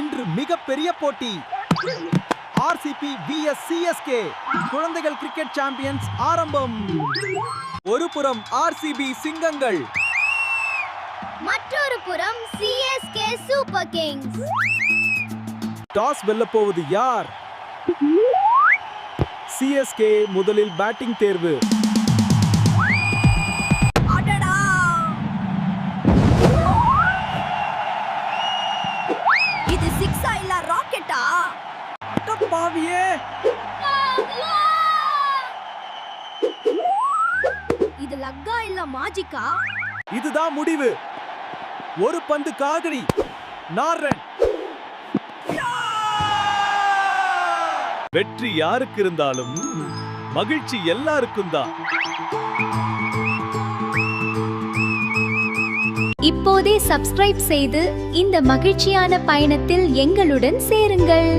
இன்று மிகப்பெரிய போட்டி. ஆர்சிபி vs சிஎஸ்கே குழந்தைகள் கிரிக்கெட் சாம்பியன்ஸ் ஆரம்பம். ஒரு புறம் ஆர்சிபி சிங்கங்கள், மற்றொரு புறம் சிஎஸ்கே சூப்பர் கிங்ஸ். டாஸ் வெல்லப் போவது யார்? சிஎஸ்கே முதலில் பேட்டிங் தேர்வு. இது சிக்ஸா இல்ல ராக்கெட்டா? பாவியே, இது லக்கா இல்ல மாஜிக்கா? இதுதான் முடிவு. ஒரு பந்து காகடி, 4 ரன். வெற்றி யாருக்கு இருந்தாலும் மகிழ்ச்சி எல்லாருக்கும் தான். இப்போதே சப்ஸ்கிரைப் செய்து இந்த மகிழ்ச்சியான பயணத்தில் எங்களுடன் சேருங்கள்.